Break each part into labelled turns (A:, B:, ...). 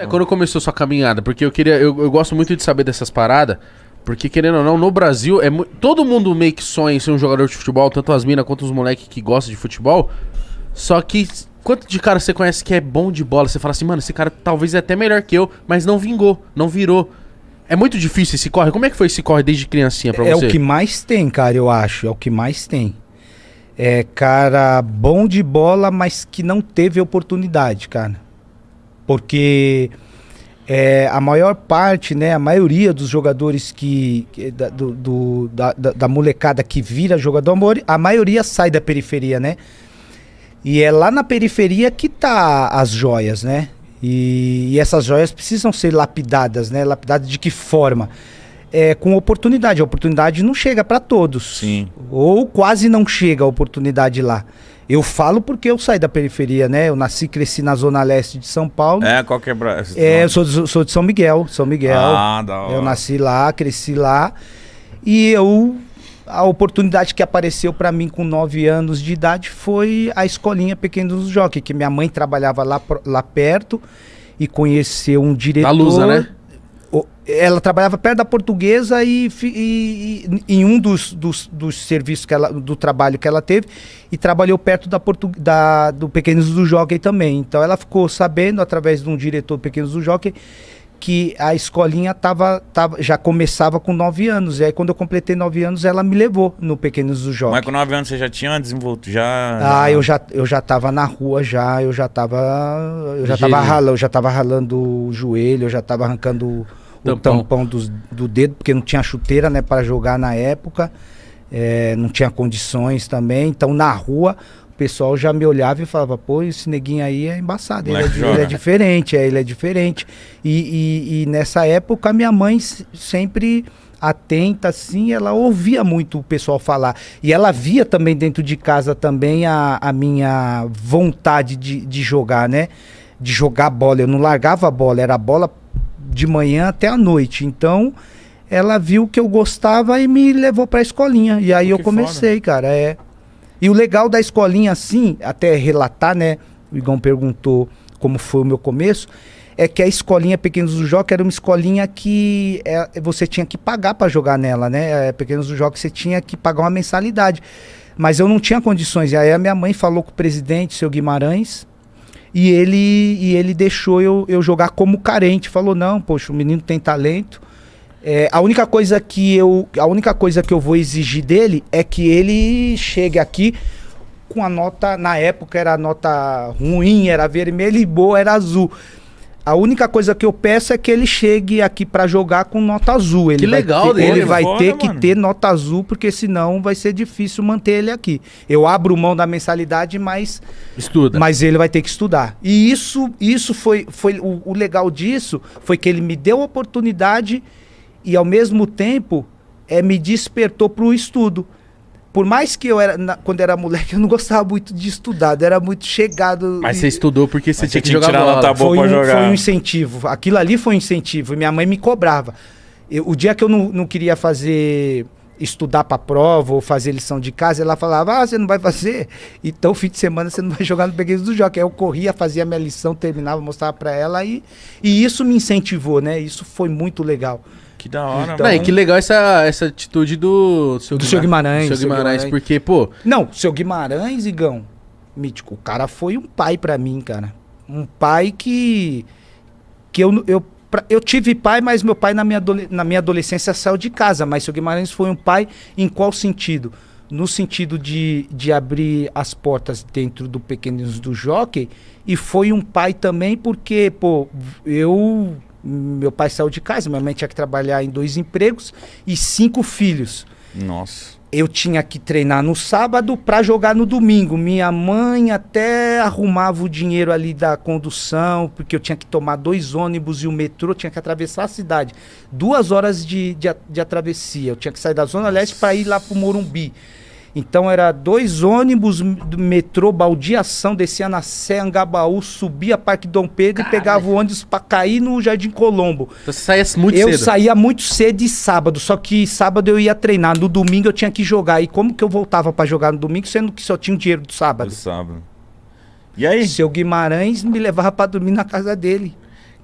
A: Quando começou sua caminhada? Porque eu gosto muito de saber dessas paradas, porque querendo ou não, no Brasil, todo mundo meio que sonha em ser um jogador de futebol, tanto as minas quanto os moleques que gostam de futebol, só que quanto de cara você conhece que é bom de bola, você fala assim, mano, esse cara talvez é até melhor que eu, mas não vingou, não virou. É muito difícil esse corre. Como é que foi esse corre desde criancinha pra você?
B: É o que mais tem, cara, eu acho. É o que mais tem. É cara bom de bola, mas que não teve oportunidade, cara. Porque a maior parte, né, a maioria dos jogadores da molecada que vira jogador, a maioria sai da periferia, né? E é lá na periferia que tá as joias, né? E essas joias precisam ser lapidadas, né? Lapidadas de que forma? Com oportunidade. A oportunidade não chega para todos.
C: Sim.
B: Ou quase não chega a oportunidade lá. Eu falo porque eu saí da periferia, né? Eu nasci e cresci na zona leste de São Paulo.
C: Qual que é?
B: Eu sou de São Miguel. São Miguel.
C: Ah, da hora.
B: Eu nasci lá, cresci lá. E a oportunidade que apareceu para mim com 9 anos de idade foi a escolinha Pequenos do Jockey, que minha mãe trabalhava lá perto e conheceu um diretor.
A: Na Lusa, né?
B: Ela trabalhava perto da Portuguesa e em um dos serviços do trabalho que ela teve, e trabalhou perto do Pequenos do Jockey também. Então ela ficou sabendo, através de um diretor Pequenos do Jockey, que a escolinha já começava com 9 anos. E aí quando eu completei 9 anos, ela me levou no Pequenos do Jockey.
C: Mas com 9 anos você já tinha desenvolto?
B: Eu já tava na rua, eu já tava ralando o joelho, eu já tava arrancando o tampão do dedo, porque não tinha chuteira, né, para jogar na época. Não tinha condições também. Então na rua o pessoal já me olhava e falava, pô, esse neguinho aí é embaçado, ele é diferente, ele é diferente. E nessa época minha mãe sempre atenta, assim, ela ouvia muito o pessoal falar. E ela via também dentro de casa também a minha vontade de jogar, né? De jogar bola. Eu não largava a bola, era bola de manhã até a noite. Então ela viu que eu gostava e me levou pra escolinha. E aí eu comecei, foda, cara. E o legal da escolinha, assim, até relatar, né? O Igão perguntou como foi o meu começo, é que a escolinha Pequenos do Jockey era uma escolinha que você tinha que pagar para jogar nela, né? Pequenos do Jockey você tinha que pagar uma mensalidade. Mas eu não tinha condições. E aí a minha mãe falou com o presidente, seu Guimarães, e ele deixou eu jogar como carente. Falou, não, poxa, o menino tem talento. A única coisa que eu vou exigir dele é que ele chegue aqui com a nota, na época era nota ruim, era vermelho, e boa era azul. A única coisa que eu peço é que ele chegue aqui pra jogar com nota azul. Ele vai ter que ter nota azul, porque senão vai ser difícil manter ele aqui. Eu abro mão da mensalidade, mas ele vai ter que estudar. E isso foi o legal disso, foi que ele me deu a oportunidade e ao mesmo tempo me despertou pro estudo. Por mais que quando era moleque, eu não gostava muito de estudar, eu era muito chegado.
A: Mas você estudou porque você tinha que jogar bola.
B: Foi um incentivo, aquilo ali foi um incentivo, e minha mãe me cobrava. O dia que eu não queria estudar para prova ou fazer lição de casa, ela falava, você não vai fazer? Então, fim de semana você não vai jogar no Pequenos do Jockey. Aí eu corria, fazia minha lição, terminava, mostrava para ela, e isso me incentivou, né? Isso foi muito legal.
C: Que da hora,
A: então, mano. Que legal essa atitude do seu
B: Guimarães.
A: Porque, pô...
B: Não, seu Guimarães, Igão, mítico, o cara foi um pai pra mim, cara. Um pai que eu tive pai, mas meu pai na minha adolescência saiu de casa. Mas seu Guimarães foi um pai em qual sentido? No sentido de abrir as portas dentro do Pequenos do Jockey. E foi um pai também porque, pô, meu pai saiu de casa, minha mãe tinha que trabalhar em 2 empregos e 5 filhos.
C: Nossa.
B: Eu tinha que treinar no sábado para jogar no domingo. Minha mãe até arrumava o dinheiro ali da condução, porque eu tinha que tomar 2 ônibus e o metrô, tinha que atravessar a cidade. 2 horas de travessia. Eu tinha que sair da Zona Leste para ir lá pro Morumbi. Então era 2 ônibus do metrô, baldeação, descia na Sé Angabaú, subia Parque Dom Pedro. Caralho. E pegava o ônibus pra cair no Jardim Colombo.
A: Então você saía muito cedo?
B: Eu saía muito cedo de sábado, só que sábado eu ia treinar, no domingo eu tinha que jogar. E como que eu voltava pra jogar no domingo, sendo que só tinha o dinheiro do sábado?
C: E aí?
B: Seu Guimarães me levava pra dormir na casa dele.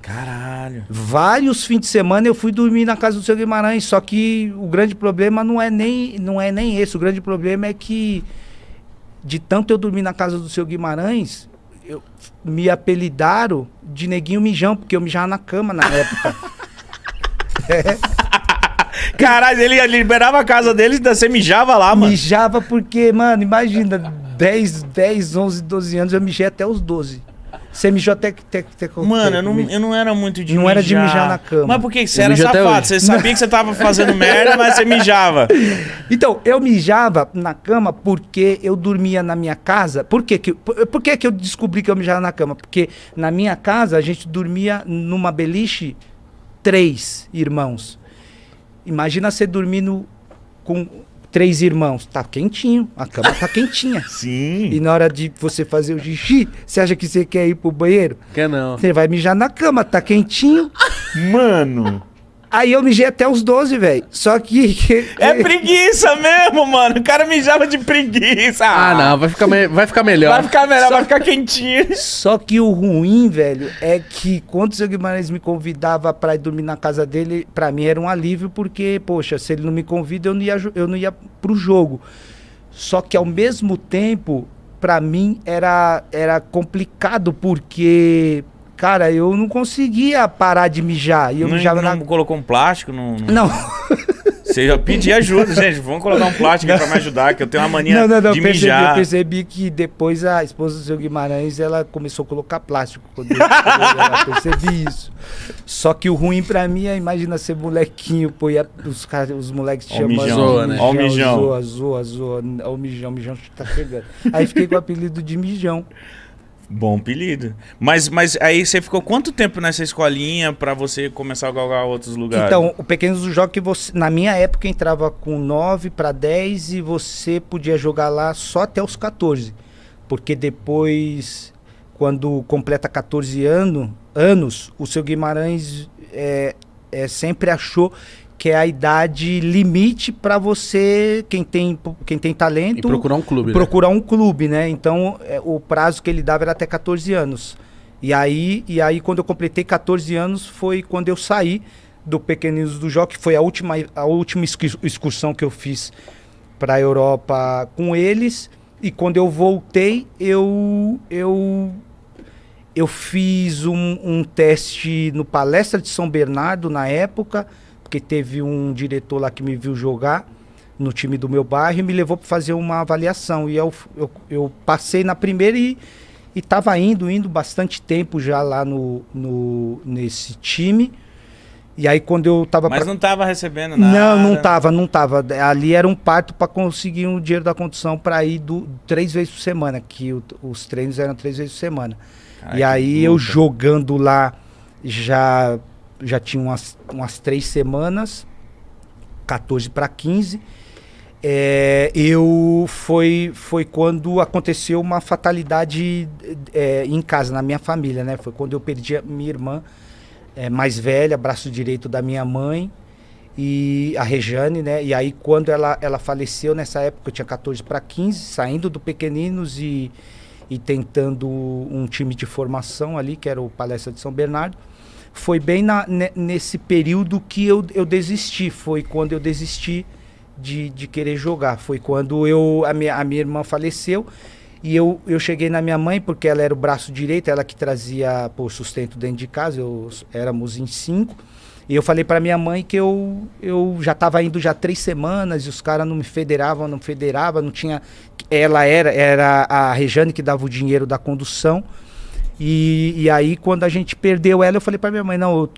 C: Caralho.
B: Vários fins de semana eu fui dormir na casa do seu Guimarães, só que o grande problema não é nem esse. O grande problema é que, de tanto eu dormir na casa do seu Guimarães, me apelidaram de Neguinho Mijão, porque eu mijava na cama na época.
C: Caralho, ele liberava a casa dele e você mijava lá, mano.
B: Mijava porque, mano, imagina, 10, 11, 12 anos, eu mijei até os 12. Você mijou até
C: Mano, eu não era muito de
B: não
C: mijar.
B: Era de mijar na cama.
C: Mas por que você era safado? Você sabia que você tava fazendo merda, mas você mijava.
B: Então, eu mijava na cama porque eu dormia na minha casa. Por que que eu descobri que eu mijava na cama? Porque na minha casa a gente dormia numa beliche 3 irmãos. Imagina você dormindo com 3 irmãos. Tá quentinho, a cama tá quentinha.
C: Sim.
B: E na hora de você fazer o xixi, você acha que você quer ir pro banheiro?
A: Quer não.
B: Você vai mijar na cama, tá quentinho.
C: Mano.
B: Aí eu mijei até os 12, velho. Só que...
C: É preguiça mesmo, mano. O cara mijava de preguiça.
A: Ah, não. Vai ficar melhor.
C: Vai ficar melhor, vai ficar quentinho.
B: Só que o ruim, velho, é que quando o seu Guimarães me convidava pra ir dormir na casa dele, pra mim era um alívio, porque, poxa, se ele não me convida, eu não ia pro jogo. Só que ao mesmo tempo, pra mim era complicado, porque... Cara, eu não conseguia parar de mijar. E eu mijava
C: não colocou um plástico?
B: Não.
C: Você já pedia ajuda, gente. Vamos colocar um plástico aqui pra me ajudar, que eu tenho uma mania de mijar.
B: Eu percebi que depois a esposa do seu Guimarães, ela começou a colocar plástico. Quando eu percebi isso. Só que o ruim pra mim é, imagina ser molequinho, pô, e os moleques te chamam.
A: Zoa, né?
C: Ó o mijão.
B: Zoa. Ó o mijão tá chegando. Aí fiquei com o apelido de mijão.
C: Bom apelido. Mas aí você ficou quanto tempo nessa escolinha pra você começar a galgar outros lugares?
B: Então, o Pequenos do Jogo, que você, na minha época, entrava com 9 para 10 e você podia jogar lá só até os 14. Porque depois, quando completa 14 anos, o seu Guimarães sempre achou que é a idade limite para você, quem tem talento...
A: E procurar um clube,
B: procurar um clube, né? Então, o prazo que ele dava era até 14 anos. E aí, quando eu completei 14 anos, foi quando eu saí do Pequeninos do Jó, que foi a última excursão que eu fiz para a Europa com eles. E quando eu voltei, eu fiz um teste no Palestra de São Bernardo, na época... Porque teve um diretor lá que me viu jogar no time do meu bairro e me levou para fazer uma avaliação. E eu passei na primeira e estava indo bastante tempo já lá nesse time. E aí quando eu tava...
C: Mas não estava recebendo nada?
B: Não tava. Ali era um parto para conseguir o dinheiro da condução para ir 3 vezes por semana, que os treinos eram 3 vezes por semana. Ai, e aí eu jogando lá já tinha umas 3 semanas, 14 para 15. Foi quando aconteceu uma fatalidade em casa, na minha família, né? Foi quando eu perdi a minha irmã mais velha, braço direito da minha mãe, e a Rejane, né? E aí quando ela faleceu, nessa época eu tinha 14 para 15, saindo do Pequeninos e tentando um time de formação ali, que era o Palestra de São Bernardo. Foi bem nesse período que eu desisti. Foi quando eu desisti de querer jogar. Foi quando a minha irmã faleceu e eu cheguei na minha mãe, porque ela era o braço direito, ela que trazia sustento dentro de casa, éramos em 5. E eu falei para minha mãe que eu já estava indo 3 semanas e os caras não me federavam, não tinha... Era a Rejane que dava o dinheiro da condução. E aí, quando a gente perdeu ela, eu falei pra minha mãe, eu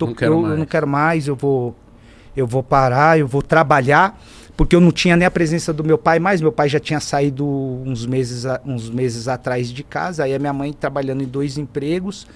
B: não quero mais, eu vou parar, eu vou trabalhar, porque eu não tinha nem a presença do meu pai mais. Meu pai já tinha saído uns meses atrás de casa, aí a minha mãe trabalhando em 2 empregos,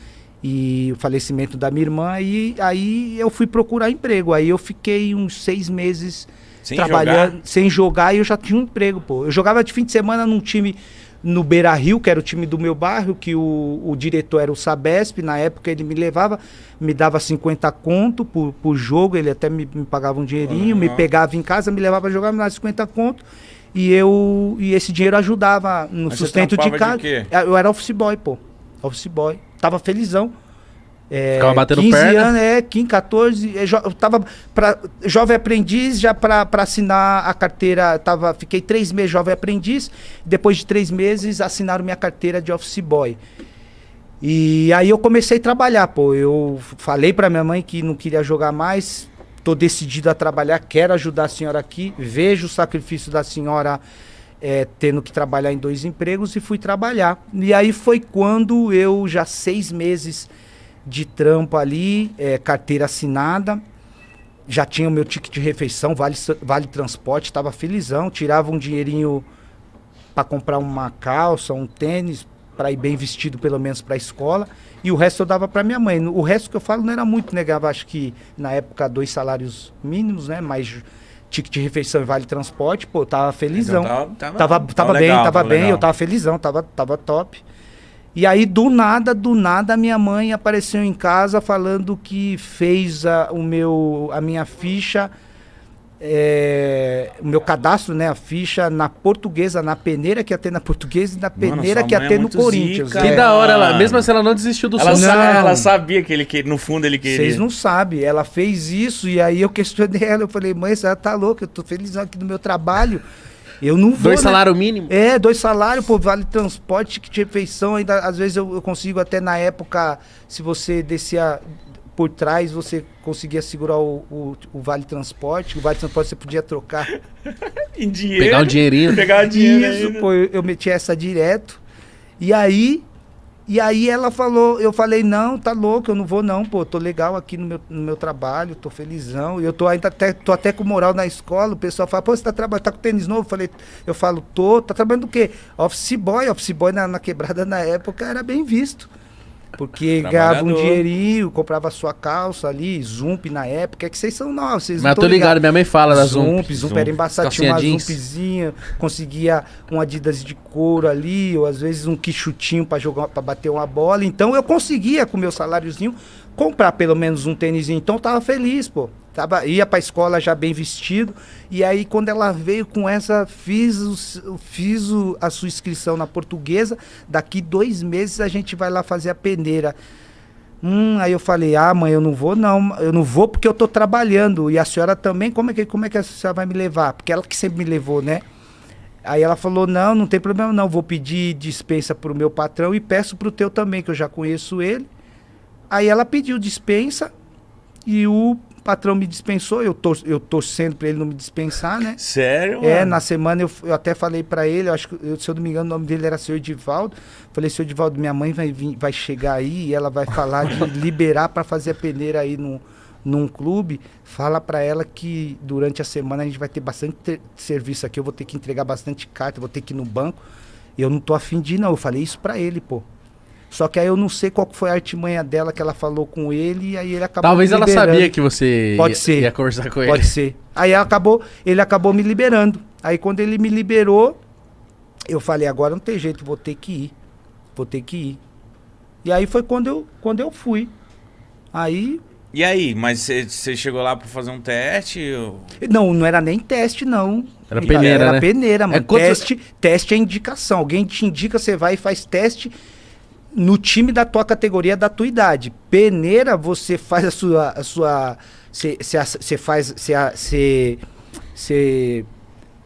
B: e o falecimento da minha irmã, e aí eu fui procurar emprego. Aí eu fiquei uns 6 meses trabalhando, sem jogar, e eu já tinha um emprego, pô. Eu jogava de fim de semana num time... no Beira Rio, que era o time do meu bairro, que o diretor era o Sabesp. Na época ele me levava, me dava 50 conto por jogo, ele até me pagava um dinheirinho, me pegava em casa, me levava a jogar, me dava 50 conto, e esse dinheiro ajudava no sustento de casa.
C: De quê?
B: Eu era office boy, pô. Office boy. Tava felizão.
A: Ficava batendo
B: 15
A: perna?
B: anos, 15, 14. Eu tava jovem aprendiz, já para assinar a carteira. Fiquei 3 meses jovem aprendiz. Depois de 3 meses, assinaram minha carteira de office boy. E aí eu comecei a trabalhar, pô. Eu falei pra minha mãe que não queria jogar mais. Tô decidido a trabalhar, quero ajudar a senhora aqui. Vejo o sacrifício da senhora tendo que trabalhar em 2 empregos e fui trabalhar. E aí foi quando eu, já 6 meses de trampo ali, carteira assinada, já tinha o meu ticket de refeição, vale transporte, tava felizão, tirava um dinheirinho para comprar uma calça, um tênis, para ir bem vestido pelo menos para a escola, e o resto eu dava para minha mãe. O resto que eu falo não era muito, negava, acho que na época 2 salários mínimos, né, mais ticket de refeição e vale transporte, pô, tava felizão. Então, tava bem, eu tava felizão, tava top. E aí, do nada, a minha mãe apareceu em casa falando que fez a minha ficha, o meu cadastro, né, a ficha na Portuguesa, na peneira que ia ter na Portuguesa e na peneira que ia ter no Corinthians.
A: Zica, que da hora, mesmo assim ela não desistiu do
C: sonho. Ela sabia que no fundo ele queria.
B: Vocês não sabem, ela fez isso e aí eu questionei ela, eu falei, mãe, você tá louca, eu tô feliz aqui no meu trabalho. Eu não vou.
A: 2 salários mínimos?
B: 2 salários, pô, vale transporte, ticket de refeição. Ainda, às vezes eu consigo até na época, se você descia por trás, você conseguia segurar o vale transporte. O vale transporte você podia trocar
C: em dinheiro.
A: Pegar um dinheirinho.
C: Pegar o dinheiro.
B: Isso, pô, eu meti essa direto. E aí ela falou, eu falei, não, tá louco, eu não vou não, pô, tô legal aqui no meu trabalho, tô felizão, e eu tô até com moral na escola, o pessoal fala, pô, você tá trabalhando, tá com tênis novo? Eu falo, tá trabalhando do quê? Office boy na quebrada na época era bem visto. Porque ganhava um dinheirinho, comprava sua calça ali, Zump na época, é que vocês são novos, vocês
A: não estão ligados. Minha mãe fala da Zump.
B: Zump era embaçado, tinha uma Zumpzinha, conseguia um Adidas de couro ali, ou às vezes um quichutinho pra jogar, para bater uma bola. Então eu conseguia, com meu saláriozinho, comprar pelo menos um tênisinho. Então eu tava feliz, pô. Ia pra escola já bem vestido. E aí quando ela veio com essa, fiz a sua inscrição na Portuguesa. Daqui 2 meses a gente vai lá fazer a peneira. Aí eu falei, mãe, eu não vou não. Eu não vou porque eu tô trabalhando. E a senhora também, como é que a senhora vai me levar? Porque ela que sempre me levou, né? Aí ela falou, não tem problema não. Vou pedir dispensa pro meu patrão e peço pro teu também, que eu já conheço ele. Aí ela pediu dispensa e o patrão me dispensou, eu torcendo pra ele não me dispensar, né?
C: Sério, mano?
B: Na semana eu até falei pra ele, eu acho que, se eu não me engano, o nome dele era Seu Edivaldo. Falei, Seu Edivaldo, minha mãe vai chegar aí e ela vai falar de liberar pra fazer a peneira aí num clube. Fala pra ela que durante a semana a gente vai ter bastante serviço aqui, eu vou ter que entregar bastante carta, vou ter que ir no banco. Eu não tô afim de ir, não. Eu falei isso pra ele, pô. Só que aí eu não sei qual foi a artimanha dela que ela falou com ele e aí ele acabou
A: Talvez
B: me liberando.
A: Ela sabia que você
B: ia
A: conversar com ele.
B: Pode ser. Aí ele acabou me liberando. Aí quando ele me liberou, eu falei, agora não tem jeito, vou ter que ir. E aí foi quando eu fui. Aí...
C: E aí, mas você chegou lá pra fazer um teste? Ou...
B: Não era nem teste, não.
A: Era peneira,
B: Era
A: né?
B: peneira, mano. Teste é indicação. Alguém te indica, você vai e faz teste no time da tua categoria, da tua idade. Peneira, você faz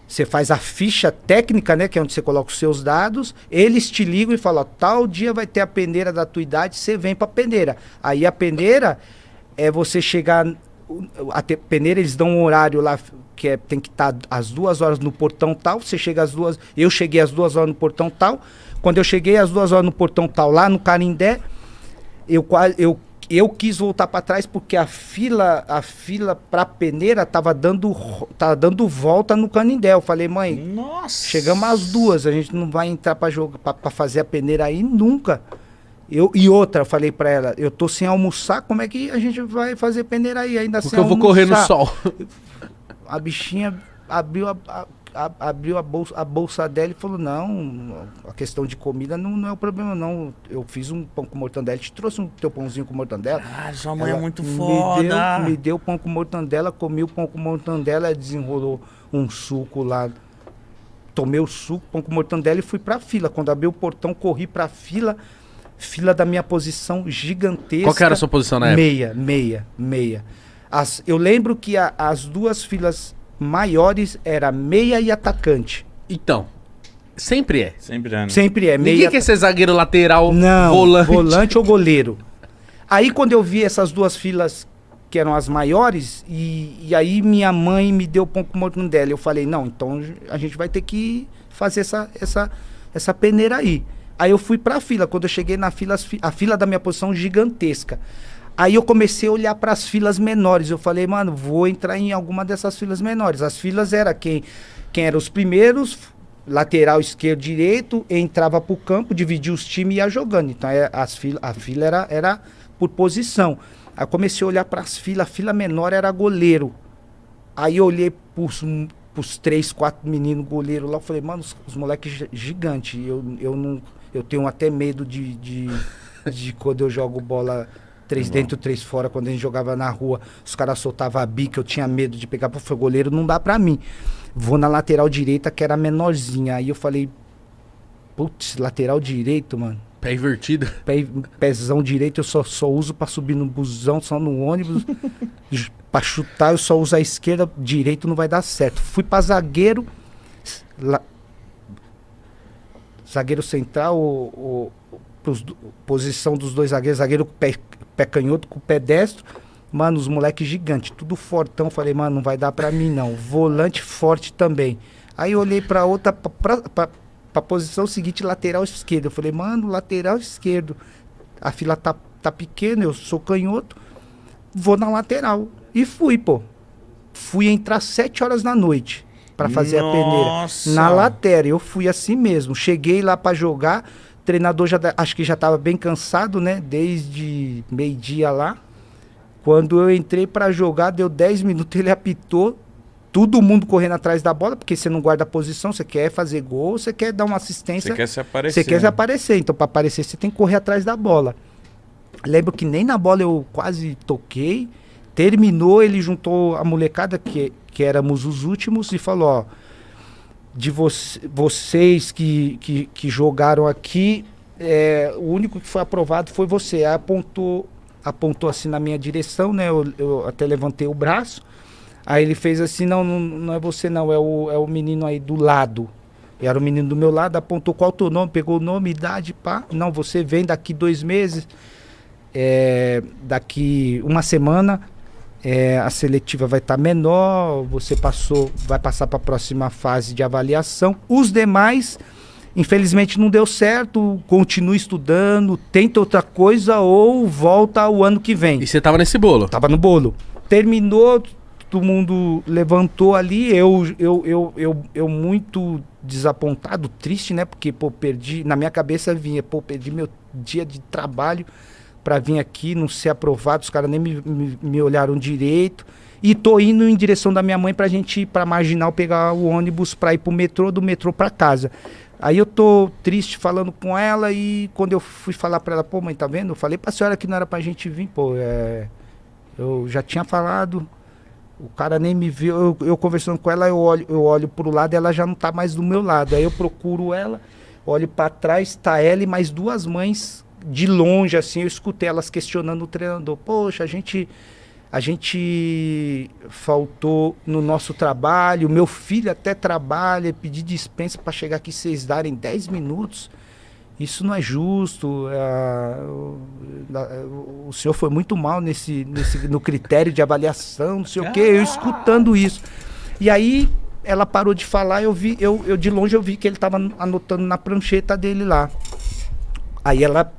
B: você faz a ficha técnica, né, que é onde você coloca os seus dados, eles te ligam e falam, ó, tal dia vai ter a peneira da tua idade, você vem pra peneira. Aí a peneira é você chegar, a peneira eles dão um horário lá, que tem que estar às 2 horas no portão tal, você chega às 2, eu cheguei às 2 horas no portão tal. Quando eu cheguei às 2 horas no portão tal, lá no Canindé, eu quis voltar para trás porque a fila para peneira tava dando volta no Canindé. Eu falei, mãe,
C: nossa,
B: chegamos às 2, a gente não vai entrar para jogar, para fazer a peneira aí nunca. E outra, eu falei para ela, eu tô sem almoçar, como é que a gente vai fazer peneira aí ainda
A: porque
B: sem almoçar?
A: Porque eu vou correr no sol.
B: A bichinha abriu a bolsa dela e falou, não, a questão de comida não é o problema, não. Eu fiz um pão com mortandela, te trouxe um teu pãozinho com mortandela.
C: Ah, sua mãe é muito foda.
B: Me deu pão com mortandela, comi o pão com mortandela, desenrolou um suco lá. Tomei o suco, pão com mortandela e fui pra fila. Quando abri o portão, corri pra fila. Fila da minha posição gigantesca.
A: Qual que era a sua posição na época?
B: Meia. Eu lembro que as duas filas maiores era meia e atacante.
A: Então, sempre é.
C: Sempre é, né?
B: Sempre é.
A: Ninguém quer ser zagueiro lateral,
B: Não,
A: volante.
B: volante ou goleiro. Aí quando eu vi essas duas filas que eram as maiores, e aí minha mãe me deu pão com morto dela. Eu falei, não, então a gente vai ter que fazer essa peneira aí. Aí eu fui pra fila. Quando eu cheguei na fila, a fila da minha posição gigantesca. Aí eu comecei a olhar para as filas menores. Eu falei, mano, vou entrar em alguma dessas filas menores. As filas era quem eram os primeiros, lateral, esquerdo, direito, entrava pro campo, dividia os times e ia jogando. Então a fila era por posição. Aí eu comecei a olhar para as filas. A fila menor era goleiro. Aí eu olhei pros 3, 4 meninos goleiros lá. Eu falei, mano, os moleques gigantes. Eu tenho até medo de quando eu jogo bola 3 dentro, 3 fora. Quando a gente jogava na rua, os caras soltavam a bica, eu tinha medo de pegar. Pô, goleiro não dá pra mim. Vou na lateral direita, que era menorzinha. Aí eu falei, putz, lateral direito, mano.
A: Pé invertido.
B: Pezão direito eu só uso pra subir no busão, só no ônibus. Pra chutar eu só uso a esquerda, direito não vai dar certo. Fui pra zagueiro. Zagueiro central, posição dos dois zagueiros. Zagueiro com pé canhoto, com o pé destro. Mano, os moleques gigantes, tudo fortão. Falei, mano, não vai dar pra mim não. Volante forte também. Aí eu olhei pra outra, pra posição seguinte, lateral esquerdo. Eu falei, mano, lateral esquerdo. A fila tá pequena, eu sou canhoto. Vou na lateral. E fui, pô. Fui entrar 7 horas da noite pra fazer a peneira. Na lateral, eu fui assim mesmo. Cheguei lá pra jogar. O treinador acho que já tava bem cansado, né? Desde meio-dia lá. Quando eu entrei pra jogar, deu 10 minutos, ele apitou. Todo mundo correndo atrás da bola, porque você não guarda a posição, você quer fazer gol, você quer dar uma assistência.
C: Você quer se aparecer.
B: Você quer se aparecer. Então, pra aparecer, você tem que correr atrás da bola. Lembro que nem na bola eu quase toquei. Terminou, ele juntou a molecada, que éramos os últimos, e falou, ó, de vocês que jogaram aqui, o único que foi aprovado foi você. Aí apontou assim na minha direção, né? Eu até levantei o braço. Aí ele fez assim, não é você não, é o menino aí do lado. E era o menino do meu lado, apontou qual o teu nome, pegou o nome, idade, pá. Não, você vem daqui 2 meses, daqui 1 semana, a seletiva vai estar menor, você vai passar para a próxima fase de avaliação. Os demais, infelizmente não deu certo, continua estudando, tenta outra coisa ou volta ao ano que vem.
A: E você tava nesse bolo?
B: Tava no bolo. Terminou, todo mundo levantou ali, eu muito desapontado, triste, né? Porque, pô, na minha cabeça vinha, perdi meu dia de trabalho pra vir aqui, não ser aprovado, os caras nem me olharam direito. E tô indo em direção da minha mãe pra gente ir pra Marginal, pegar o ônibus pra ir pro metrô, do metrô pra casa. Aí eu tô triste falando com ela e quando eu fui falar pra ela, pô, mãe, tá vendo? Eu falei pra senhora que não era pra gente vir, pô, eu já tinha falado, o cara nem me viu, eu conversando com ela, eu olho pro lado e ela já não tá mais do meu lado. Aí eu procuro ela, olho pra trás, tá ela e mais 2 mães de longe, assim, eu escutei elas questionando o treinador. Poxa, a gente faltou no nosso trabalho, meu filho até trabalha, pedi dispensa para chegar aqui, vocês darem 10 minutos. Isso não é justo. O senhor foi muito mal no critério de avaliação, não sei o quê, eu escutando isso. E aí ela parou de falar, eu de longe eu vi que ele estava anotando na prancheta dele lá. Aí ela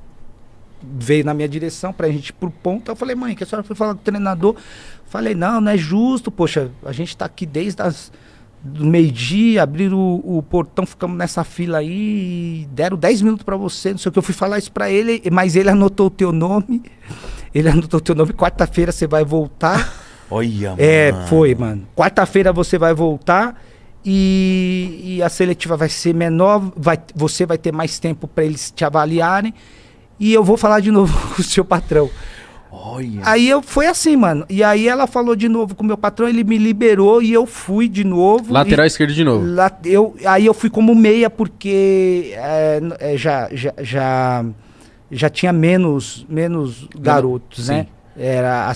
B: veio na minha direção pra gente ir pro ponto. Eu falei, mãe, que a senhora foi falar com o treinador? Falei, não é justo, poxa, a gente tá aqui desde do meio-dia, abriram o portão, ficamos nessa fila aí, deram 10 minutos pra você, não sei o que. Eu fui falar isso pra ele, mas ele anotou o teu nome. Quarta-feira você vai voltar.
C: Olha, mano.
B: Foi, mano. Quarta-feira você vai voltar e a seletiva vai ser menor, você vai ter mais tempo pra eles te avaliarem. E eu vou falar de novo com o seu patrão.
C: Olha.
B: Aí foi assim, mano. E aí ela falou de novo com o meu patrão, ele me liberou e eu fui de novo.
A: Lateral esquerdo de novo.
B: Aí eu fui como meia, porque já tinha menos garotos, né? Era,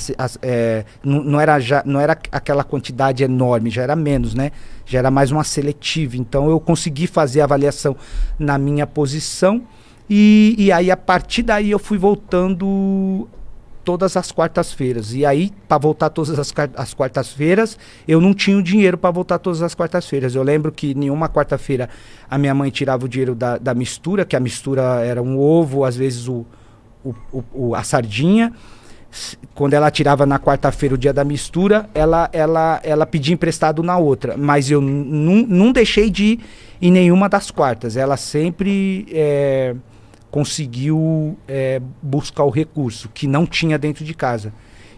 B: não era aquela quantidade enorme, já era menos, né? Já era mais uma seletiva. Então eu consegui fazer a avaliação na minha posição e aí a partir daí eu fui voltando todas as quartas-feiras. E aí, para voltar todas as quartas-feiras, eu não tinha o dinheiro para voltar todas as quartas-feiras. Eu lembro que nenhuma quarta-feira a minha mãe tirava o dinheiro da mistura, que a mistura era um ovo, às vezes a sardinha. Quando ela tirava na quarta-feira o dia da mistura, ela pedia emprestado na outra. Mas eu não deixei de ir em nenhuma das quartas. Ela sempre conseguiu buscar o recurso que não tinha dentro de casa.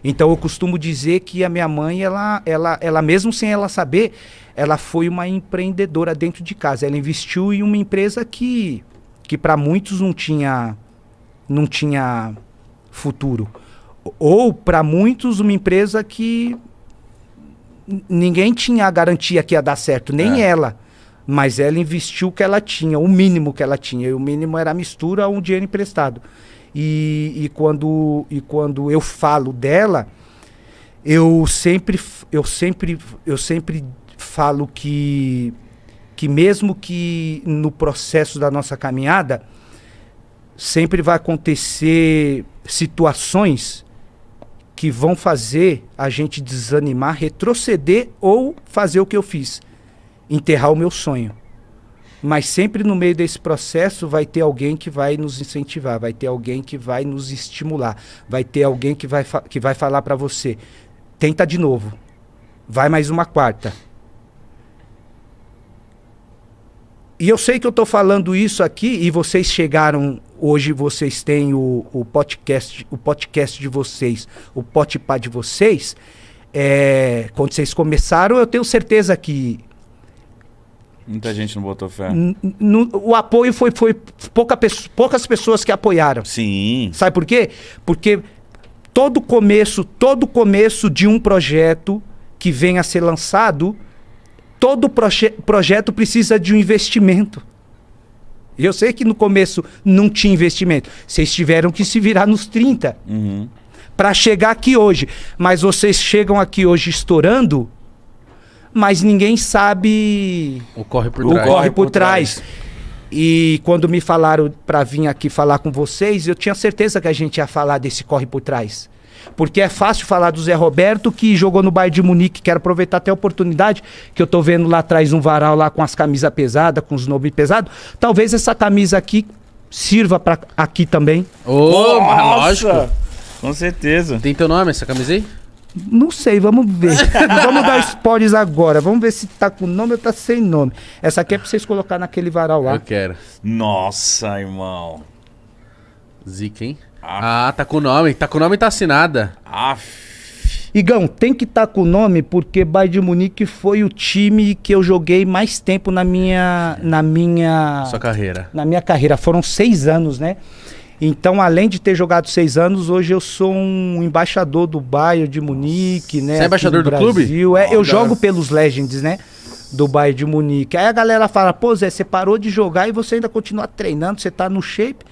B: Então eu costumo dizer que a minha mãe, ela mesmo sem ela saber, ela foi uma empreendedora dentro de casa. Ela investiu em uma empresa que para muitos não tinha futuro. Ou, para muitos, uma empresa que ninguém tinha a garantia que ia dar certo, nem ela. Mas ela investiu o que ela tinha, o mínimo que ela tinha. E o mínimo era a mistura ou um dinheiro emprestado. E quando eu falo dela, eu sempre falo que mesmo que no processo da nossa caminhada, sempre vai acontecer situações que vão fazer a gente desanimar, retroceder ou fazer o que eu fiz, enterrar o meu sonho. Mas sempre no meio desse processo vai ter alguém que vai nos incentivar, vai ter alguém que vai nos estimular, vai ter alguém que vai falar para você, tenta de novo, vai mais uma quarta. E eu sei que eu estou falando isso aqui e vocês chegaram, hoje vocês têm o podcast de vocês, o Potipá de vocês. Quando vocês começaram, eu tenho certeza que
C: muita gente não botou fé.
B: O apoio foi poucas pessoas que apoiaram.
C: Sim.
B: Sabe por quê? Porque todo começo de um projeto que venha a ser lançado, todo projeto precisa de um investimento. Eu sei que no começo não tinha investimento. Vocês tiveram que se virar nos 30 para chegar aqui hoje. Mas vocês chegam aqui hoje estourando, mas ninguém sabe
A: o corre por trás.
B: E quando me falaram para vir aqui falar com vocês, eu tinha certeza que a gente ia falar desse corre por trás. Porque é fácil falar do Zé Roberto, que jogou no Bayern de Munique. Quero aproveitar até a oportunidade, que eu tô vendo lá atrás um varal lá com as camisas pesadas, com os nomes pesados. Talvez essa camisa aqui sirva para aqui também.
A: Mas lógico.
C: Com certeza.
A: Tem teu nome essa camisa aí?
B: Não sei, vamos ver. Não vamos dar spoilers agora. Vamos ver se tá com nome ou tá sem nome. Essa aqui é pra vocês colocar naquele varal lá.
A: Eu quero.
C: Nossa, irmão.
A: Zica, hein? Tá com nome. Tá com nome e tá assinada.
B: Igão, tem que estar com o nome porque Bayern de Munique foi o time que eu joguei mais tempo na minha
A: Sua carreira.
B: Na minha carreira. Foram 6 anos, né? Então, além de ter jogado 6 anos, hoje eu sou um embaixador do Bayern de Munique, né?
A: Você é embaixador do clube?
B: Eu jogo pelos Legends, né? Do Bayern de Munique. Aí a galera fala, pô Zé, você parou de jogar e você ainda continua treinando, você tá no shape.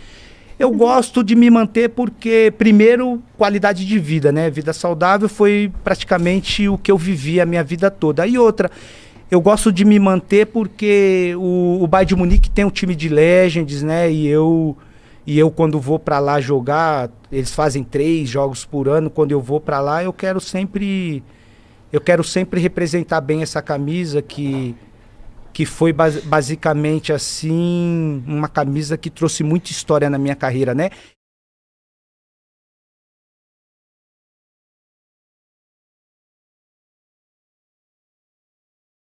B: Eu gosto de me manter porque, primeiro, qualidade de vida, né? Vida saudável foi praticamente o que eu vivi a minha vida toda. E outra, eu gosto de me manter porque o Bayern de Munique tem um time de Legends, né? E eu quando vou pra lá jogar, eles fazem 3 jogos por ano. Quando eu vou pra lá, eu quero sempre representar bem essa camisa que foi basicamente assim, uma camisa que trouxe muita história na minha carreira, né?